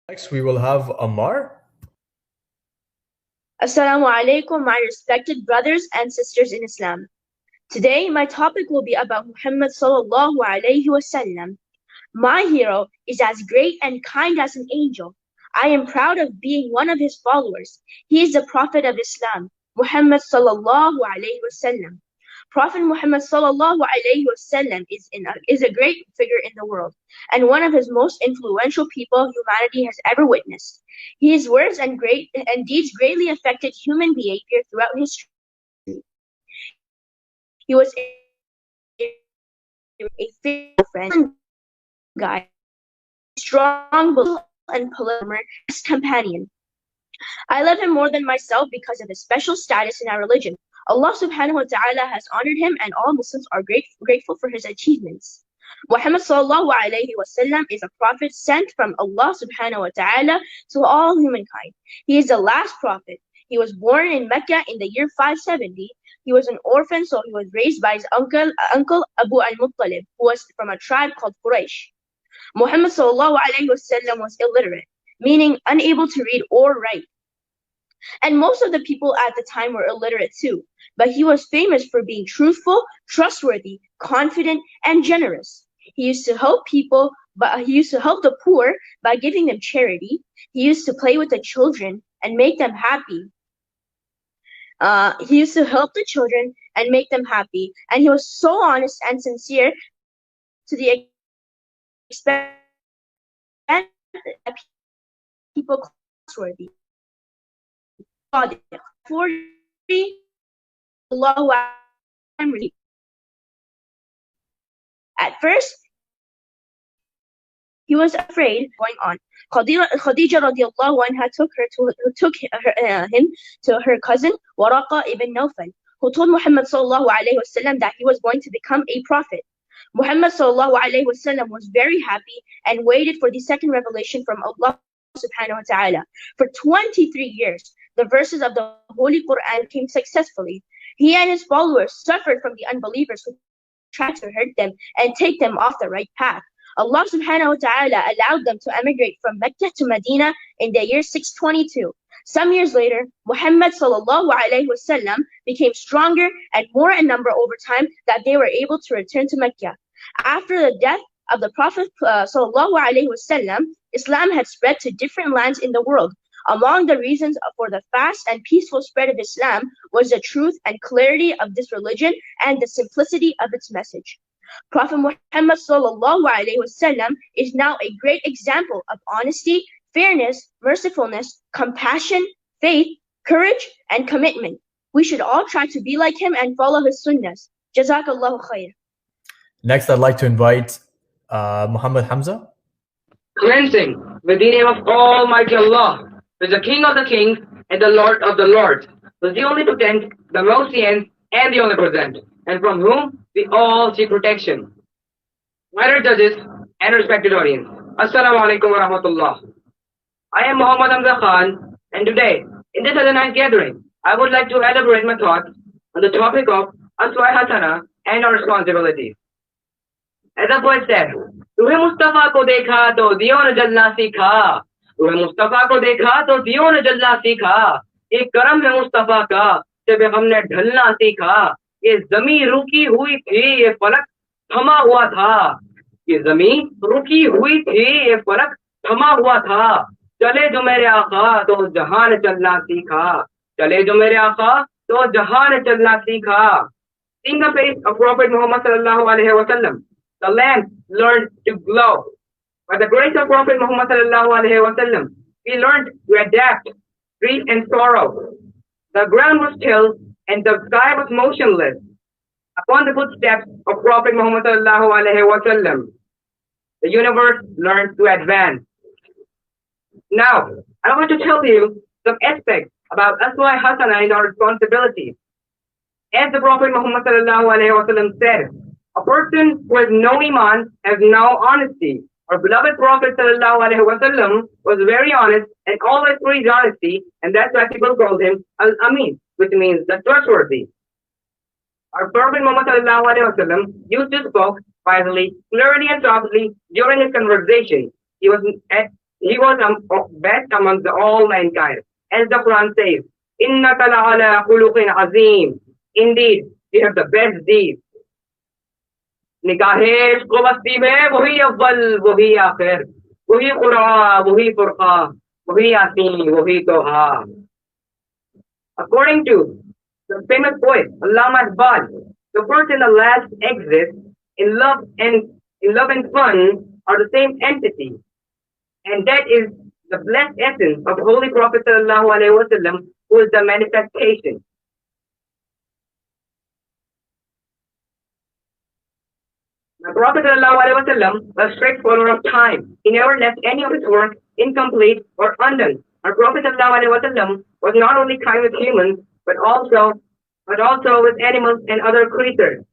Next, we will have Ammar. Assalamu alaikum, my respected brothers and sisters in Islam. Today, my topic will be about Muhammad sallallahu alaihi wasallam. My hero is as great and kind as an angel. I am proud of being one of his followers. He is the Prophet of Islam, Muhammad sallallahu alaihi wasallam. Prophet Muhammad sallallahu alaihi wasallam is a great figure in the world and one of his most influential people humanity has ever witnessed. His words and deeds greatly affected human behavior throughout history. He was a faithful friend, guide, strong believer, and political companion. I love him more than myself because of his special status in our religion. Allah subhanahu wa ta'ala has honored him and all Muslims are grateful for his achievements. Muhammad sallallahu alayhi wasallam is a prophet sent from Allah subhanahu wa ta'ala to all humankind. He is the last prophet. He was born in Mecca in the year 570. He was an orphan, so he was raised by his uncle Abu al-Muttalib, who was from a tribe called Quraysh. Muhammad sallallahu alayhi wasallam was illiterate, meaning unable to read or write. And most of the people at the time were illiterate too. But he was famous for being truthful, trustworthy, confident, and generous. He used to help people, but he used to help the poor by giving them charity. He used to play with the children and make them happy. He used to help the children and make them happy. And he was so honest and sincere to the extent that people trustworthy. At first, he was afraid going on. Khadija radiallahu anha took him to her cousin Waraqa ibn Nawfal, who told Muhammad sallallahu alayhi wasallam that he was going to become a prophet. Muhammad sallallahu alayhi wasallam was very happy and waited for the second revelation from Allah subhanahu wa ta'ala. For 23 years, the verses of the Holy Quran came successfully. He and his followers suffered from the unbelievers who tried to hurt them and take them off the right path. Allah subhanahu wa ta'ala allowed them to emigrate from Mecca to Medina in the year 622. Some years later, Muhammad sallallahu alayhi wasallam became stronger and more in number over time that they were able to return to Mecca. After the death of the Prophet sallallahu alayhi wasallam, Islam had spread to different lands in the world. Among the reasons for the fast and peaceful spread of Islam was the truth and clarity of this religion and the simplicity of its message. Prophet Muhammad sallallahu alaihi wasallam is now a great example of honesty, fairness, mercifulness, compassion, faith, courage, and commitment. We should all try to be like him and follow his sunnahs. Jazakallahu khair. Next, I'd like to invite Muhammad Hamza. Cleansing with the name of Almighty Allah, who is the King of the Kings and the Lord of the Lords, who is the Omnipotent, the Omniscient, and the Omnipresent, and from whom we all seek protection. Minor judges and respected audience, Assalamu alaikum wa rahmatullah. I am Muhammad Hamza Khan, and today, in this other night gathering, I would like to elaborate my thoughts on the topic of Aswa Hasana and our responsibilities. As the poet said, तुम्हें मुस्तफा को देखा तो दियो ने जलना सीखा, तुम्हें मुस्तफा को देखा तो दियो ने जलना सीखा, ये करम है मुस्तफा का जब हमने ढलना सीखा, ये जमीन रुकी हुई थी ये फलक थमा हुआ था, ये जमीन रुकी हुई थी ये फलक थमा हुआ था, चले जो मेरे आका तो जहां ने चलना सीखा, चले जो मेरे आका तो जहां ने चलना सीखा. Seeing the face of Prophet Muhammad sallallahu alaihi wasallam, the land learned to glow. By the grace of Prophet Muhammad sallallahu alaihi wasallam, we learned to adapt grief and sorrow. The ground was still and the sky was motionless. Upon the footsteps of Prophet Muhammad sallallahu alaihi wasallam, the universe learned to advance. Now, I want to tell you some aspects about Aswa Hasana and our responsibilities. As the Prophet Muhammad sallallahu alaihi wasallam said, a person who has no iman has no honesty. Our beloved Prophet sallallahu alaihi wasallam was very honest and always praised honesty, and that's why people called him Al-Amin, which means the trustworthy. Our Prophet Muhammad sallallahu alaihi wasallam used to speak quietly, clearly, and softly during his conversation. He was he was best amongst all mankind. As the Quran says, إِنَّكَ لَعَلَى خُلُقٍ عَظِيمٍ. Indeed, you have the best deeds. نکاح کو بستی میں وہی اول وہی آخر وہی قرآن وہی فرقان وہی یاسین وہی توحا. According to the famous poet Allama Iqbal, the first and the last exist in love and fun are the same entity, and that is the blessed essence of Holy Prophet sallallahu alaihi wasallam, who is the manifestation. The Prophet ﷺ was a strict follower of time. He never left any of his work incomplete or undone. Our Prophet ﷺ was not only kind with humans, but also with animals and other creatures.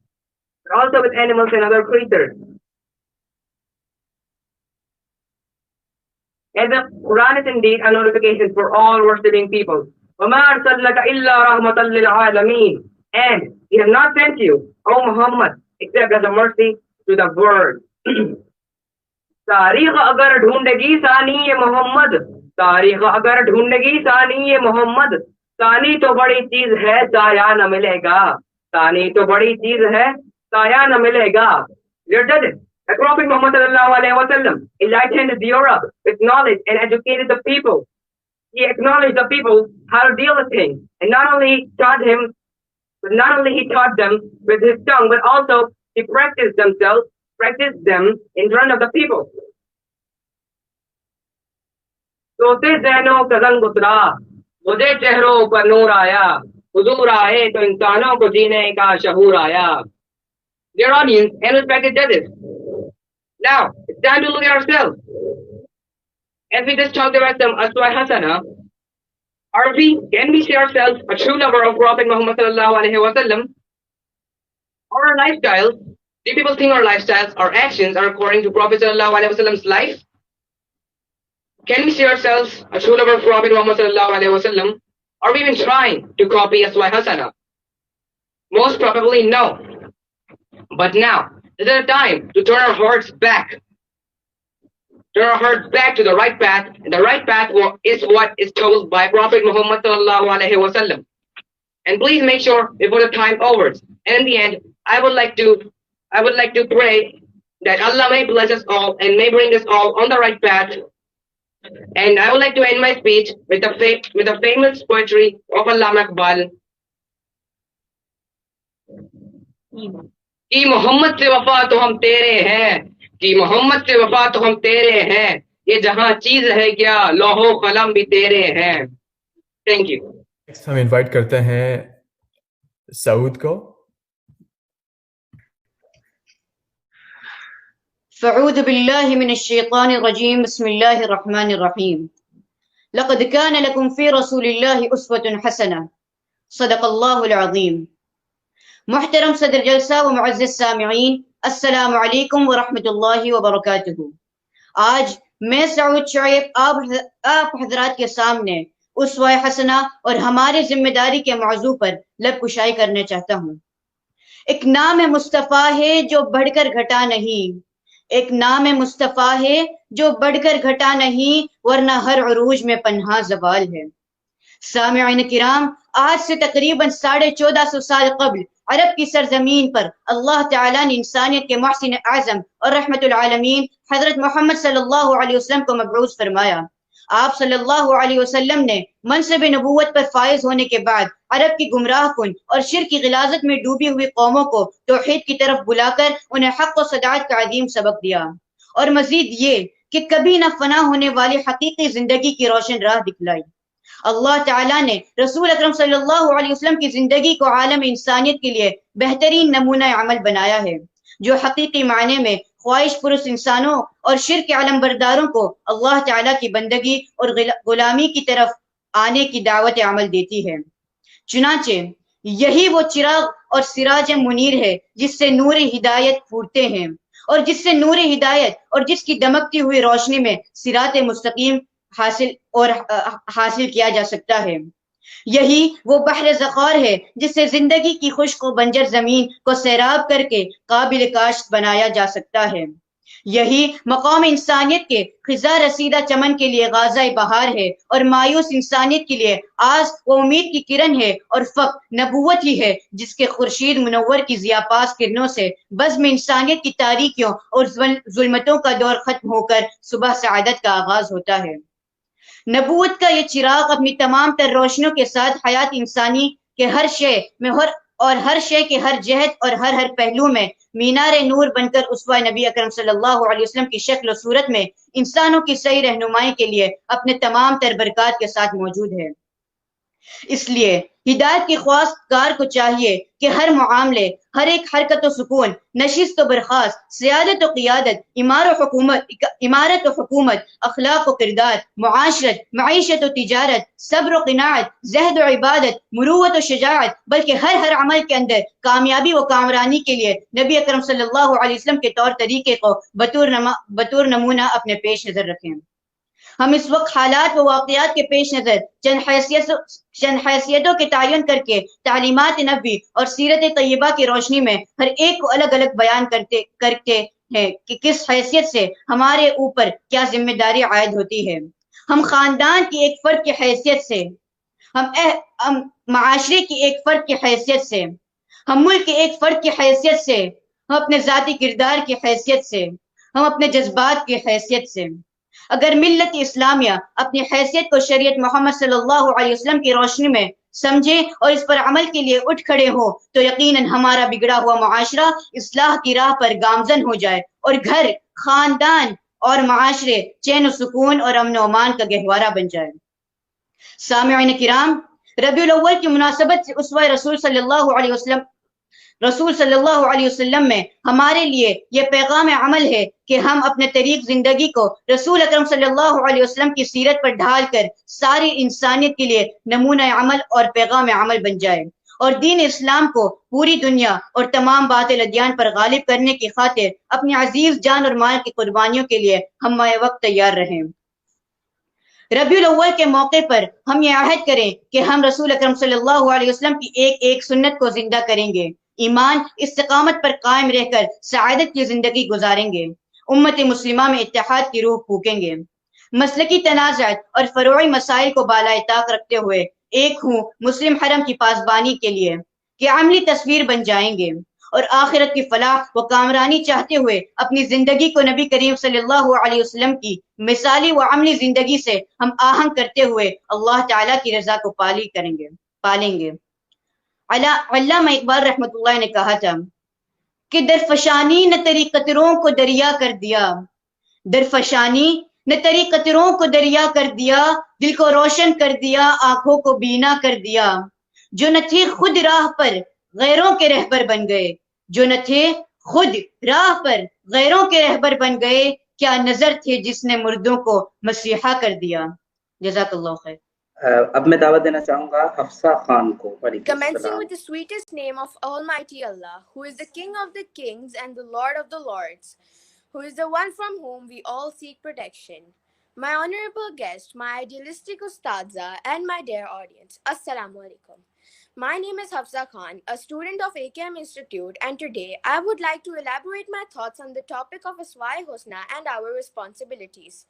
And the Quran is indeed a notification for all worshipping people. وَمَا أَرْسَلْنَكَ إِلَّا رَحْمَةً لِلْعَالَمِينَ. And He has not sent you, O Muhammad, except as a mercy to the world. تاریخ اگر ڈھونڈگی ثانی محمد ثانی تو بڑی چیز ہے سایہ نہ ملے گا. The Prophet Muhammad sallallahu alaihi wasallam enlightened Europe with knowledge and educated the people. He acknowledged the people how to deal with things, and not only he taught them with his tongue, but also he practiced them in front of the people. سوتے ذہنوں کا رنگ اترا مجھے چہروں پر نور آیا حضور آئے تو انسانوں کو جینے کا شعور آیا. Dear audience and respected judges, now it's time to look at ourselves. As we just talked about some Aswa Hasana, can we see ourselves a true lover of Prophet Muhammad sallallahu alaihi wasallam? Or our lifestyles, do people think our lifestyles, our actions are according to Prophet sallallahu alaihi wasallam's life? Can we see ourselves a true lover of Prophet Muhammad sallallahu alaihi wasallam? Are we even trying to copy Aswa Hasana? Most probably no. But now, is it a time to turn our hearts back? Turn our hearts back to the right path, and the right path is what is told by Prophet Muhammad sallallahu alaihi wasallam. And please make sure before the time overs. And in the end, I would like to pray that Allah may bless us all and may bring us all on the right path. And I would like to end my speech with the famous poetry of Allama Iqbal. کہ محمد سے وفا تو ہم تیرے ہیں کہ محمد سے وفا تو ہم تیرے ہیں یہ جہاں چیز ہے کیا لوح و قلم بھی تیرے ہیں. Thank you. ہم انوائٹ کرتے ہیں سعود کو. فاعوذ باللہ من الشیطان الرجیم بسم اللہ الرحمن الرحیم. لقد كان لكم في رسول الله اسوة حسنة. صدق اللہ العظیم. محترم صدر جلسہ و معزز سامعین، السلام علیکم ورحمۃ اللہ وبرکاتہ. آج میں سعود شعیب آپ حضرات کے سامنے اسوہ حسنہ اور ہمارے ذمہ داری کے موضوع پر لب کشائی کرنا چاہتا ہوں. ایک نام مصطفیٰ ہے جو بڑھ کر گھٹا نہیں، ایک نام مصطفیٰ ہے جو بڑھ کر گھٹا نہیں، ورنہ ہر عروج میں پنہا زوال ہے. سامعین کرام، آج سے تقریباً 1450 سال قبل عرب کی سرزمین پر اللہ تعالیٰ نے انسانیت کے محسن اعظم اور رحمت العالمین حضرت محمد صلی اللہ علیہ وسلم کو مبعوث فرمایا. آپ صلی اللہ علیہ وسلم نے منصب نبوت پر فائز ہونے کے بعد عرب کی گمراہ کن اور شرک کی غلاظت میں ڈوبی ہوئی قوموں کو توحید کی طرف بلا کر انہیں حق و صداقت کا عظیم سبق دیا، اور مزید یہ کہ کبھی نہ فنا ہونے والی حقیقی زندگی کی روشن راہ دکھلائی. اللہ تعالیٰ نے رسول اکرم صلی اللہ علیہ وسلم کی زندگی کو عالم انسانیت کے لیے بہترین نمونہ عمل بنایا ہے، جو حقیقی معنی میں خواہش پرست انسانوں اور شرک کے علمبرداروں کو اللہ تعالیٰ کی بندگی اور غلامی کی طرف آنے کی دعوت عمل دیتی ہے. چنانچہ یہی وہ چراغ اور سراج منیر ہے جس سے نور ہدایت پھوٹتے ہیں، اور جس سے نور ہدایت اور جس کی دمکتی ہوئی روشنی میں صراط مستقیم حاصل کیا جا سکتا ہے. یہی وہ بحر ذخار ہے جس سے زندگی کی خشک و بنجر زمین کو سیراب کر کے قابل کاشت بنایا جا سکتا ہے. یہی مقام انسانیت کے خزاں رسیدہ چمن کے لیے غازہ بہار ہے، اور مایوس انسانیت کے لیے آس و امید کی کرن ہے، اور فقط نبوت ہی ہے جس کے خورشید منور کی ضیاء پاس کرنوں سے بزم انسانیت کی تاریکیوں اور ظلمتوں کا دور ختم ہو کر صبح سعادت کا آغاز ہوتا ہے۔ نبوت کا یہ چراغ اپنی تمام تر روشنیوں کے ساتھ حیات انسانی کے ہر شے میں ہر شے کے ہر جہت اور ہر پہلو میں مینار نور بن کر اسوہ نبی اکرم صلی اللہ علیہ وسلم کی شکل و صورت میں انسانوں کی صحیح رہنمائی کے لیے اپنے تمام تر برکات کے ساتھ موجود ہے۔ اس لیے ہدایت کی خواست کار کو چاہیے کہ ہر معاملے، ہر ایک حرکت و سکون، نشست و برخاست، سیادت و قیادت، امارت و حکومت، اخلاق و کردار، معاشرت، معیشت و تجارت، صبر و قناعت، زہد و عبادت، مروت و شجاعت، بلکہ ہر عمل کے اندر کامیابی و کامرانی کے لیے نبی اکرم صلی اللہ علیہ وسلم کے طور طریقے کو بطور نمونہ اپنے پیش نظر رکھیں۔ ہم اس وقت حالات و واقعات کے پیش نظر چند حیثیتوں کے تعین کر کے تعلیمات نبوی اور سیرت طیبہ کی روشنی میں ہر ایک کو الگ الگ بیان کرتے ہیں کہ کس حیثیت سے ہمارے اوپر کیا ذمہ داری عائد ہوتی ہے۔ ہم خاندان کی ایک فرد کی حیثیت سے، ہم معاشرے کی ایک فرد کی حیثیت سے، ہم ملک کے ایک فرد کی حیثیت سے، ہم اپنے ذاتی کردار کی حیثیت سے، ہم اپنے جذبات کی حیثیت سے، اگر ملت اسلامیہ اپنی حیثیت کو شریعت محمد صلی اللہ علیہ وسلم کی روشنی میں سمجھے اور اس پر عمل کے لیے اٹھ کھڑے ہو تو یقیناً ہمارا بگڑا ہوا معاشرہ اصلاح کی راہ پر گامزن ہو جائے اور گھر، خاندان اور معاشرے چین و سکون اور امن و امان کا گہوارہ بن جائے۔ سامعین کرام، ربیع الاول کی مناسبت سے اسوہ رسول صلی اللہ علیہ وسلم میں ہمارے لیے یہ پیغام عمل ہے کہ ہم اپنے طریق زندگی کو رسول اکرم صلی اللہ علیہ وسلم کی سیرت پر ڈھال کر ساری انسانیت کے لیے نمونہ عمل اور پیغام عمل بن جائے، اور دین اسلام کو پوری دنیا اور تمام باطل ادیان پر غالب کرنے کی خاطر اپنی عزیز جان اور مال کی قربانیوں کے لیے ہم وقت تیار رہیں۔ ربیع الاول کے موقع پر ہم یہ عہد کریں کہ ہم رسول اکرم صلی اللہ علیہ وسلم کی ایک ایک سنت کو زندہ کریں گے، ایمان استقامت پر قائم رہ کر سعادت کی زندگی گزاریں گے، امت مسلمہ میں اتحاد کی روح پھونکیں گے، مسلکی تنازعات اور فروعی مسائل کو بالائے طاق رکھتے ہوئے ایک ہوں مسلم حرم کی پاسبانی کے لیے کہ عملی تصویر بن جائیں گے، اور آخرت کی فلاح و کامرانی چاہتے ہوئے اپنی زندگی کو نبی کریم صلی اللہ علیہ وسلم کی مثالی و عملی زندگی سے ہم آہنگ کرتے ہوئے اللہ تعالیٰ کی رضا کو پالیں گے۔ علامہ اقبال رحمۃ اللہ نے کہا تھا کہ درفشانی نہ تری قطروں کو دریا کر دیا، درفشانی نے تری قطروں کو دریا کر دیا، دل کو روشن کر دیا، آنکھوں کو بینا کر دیا، جو نہ تھے خود راہ پر غیروں کے رہبر بن گئے، جو نہ تھے خود راہ پر غیروں کے رہبر بن گئے، کیا نظر تھے جس نے مردوں کو مسیحا کر دیا۔ جزاک اللہ خیر۔ اب میں دعوت دینا چاہوں گا حفصہ خان کو۔ Commencing with the sweetest name of Almighty Allah, who is the King of the kings and the Lord of the lords, who is the one from whom we all seek protection. My honorable guest, my idealistic Ustadza, and my dear audience, Assalamu alaikum. My name is Hafsa Khan, a student of AKM Institute, and today I would like to elaborate my thoughts on the topic of Asma-e Husna and our responsibilities.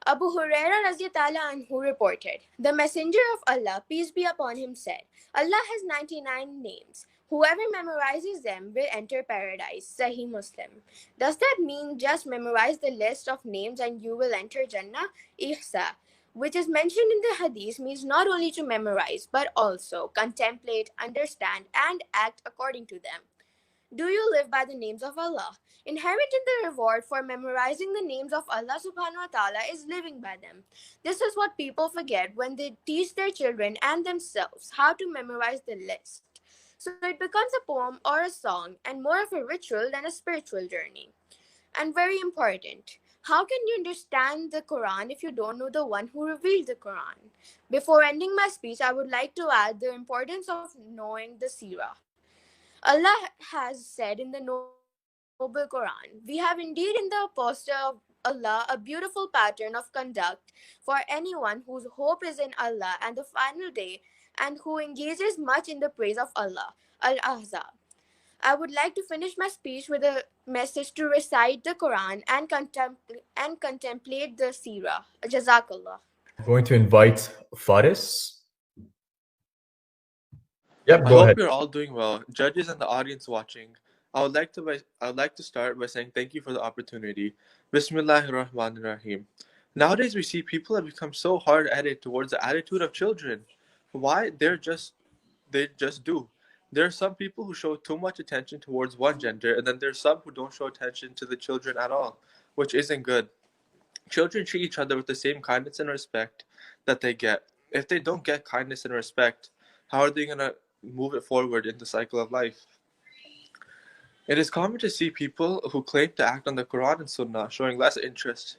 Abu Huraira radiyallahu anhu reported, "The Messenger of Allah, peace be upon him, said, Allah has 99 names. Whoever memorizes them will enter paradise." Sahih Muslim. Does that mean just memorize the list of names and you will enter Jannah? Ihsa, which is mentioned in the hadith, means not only to memorize but also contemplate, understand, and act according to them. Do you live by the names of Allah? Inherent in the reward for memorizing the names of Allah subhanahu wa ta'ala is living by them. This is what people forget when they teach their children and themselves how to memorize the list. So it becomes a poem or a song and more of a ritual than a spiritual journey. And very important, how can you understand the Quran if you don't know the one who revealed the Quran? Before ending my speech, I would like to add the importance of knowing the seerah. Allah has said in the Noble Quran, "We have indeed in the apostle of Allah a beautiful pattern of conduct for anyone whose hope is in Allah and the final day and who engages much in the praise of Allah." Al-Ahzab. I would like to finish my speech with a message to recite the Quran and contemplate the Seerah. Jazakallah. I'm going to invite Faris. Yep, I go hope ahead. you're all doing well. Judges and the audience watching, I would like to start by saying thank you for the opportunity. Bismillahir Rahmanir Rahim. Nowadays we see people have become so hard-headed towards the attitude of children. Why? They just do. There are some people who show too much attention towards one gender, and then there's some who don't show attention to the children at all, which isn't good. Children treat each other with the same kindness and respect that they get. If they don't get kindness and respect, how are they going to move it forward in the cycle of life? It is common to see people who claim to act on the Quran and Sunnah showing less interest,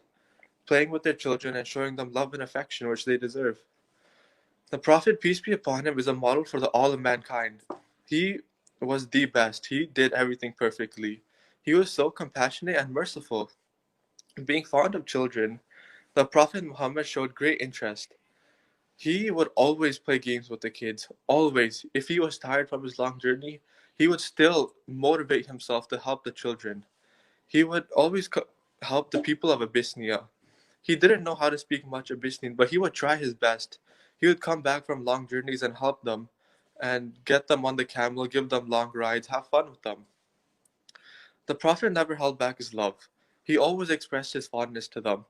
playing with their children, and showing them love and affection which they deserve. The Prophet, peace be upon him, is a model for the all of mankind. He was the best. He did everything perfectly. He was so compassionate and merciful. Being fond of children, the Prophet Muhammad showed great interest. He would always play games with the kids, always. If he was tired from his long journey, he would still motivate himself to help the children. He would always help the people of Abyssinia. He didn't know how to speak much Abyssinian, but he would try his best. He would come back from long journeys and help them, and get them on the camel, give them long rides, have fun with them. The Prophet never held back his love. He always expressed his fondness to them.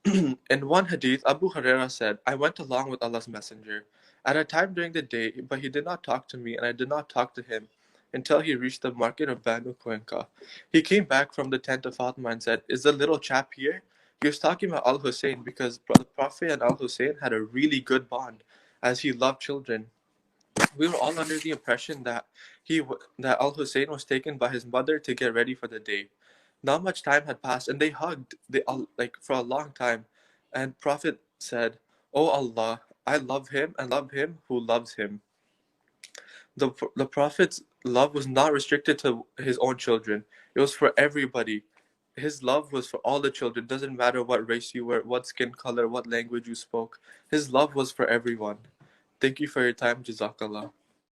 In one hadith, Abu Huraira said, I went along with Allah's Messenger at a time during the day, but he did not talk to me, and I did not talk to him until he reached the market of Banu Cuenca. He came back from the tent of Fatima and said, Is the little chap here? He was talking about Al-Hussein because the Prophet and Al-Hussein had a really good bond as he loved children. We were all under the impression that Al-Hussein was taken by his mother to get ready for the day. Not much time had passed, and they hugged for a long time. And Prophet said, "Oh Allah, I love him and love him who loves him." The Prophet's love was not restricted to his own children. It was for everybody. His love was for all the children. Doesn't matter what race you were, what skin color, what language you spoke. His love was for everyone. Thank you for your time. Jazakallah.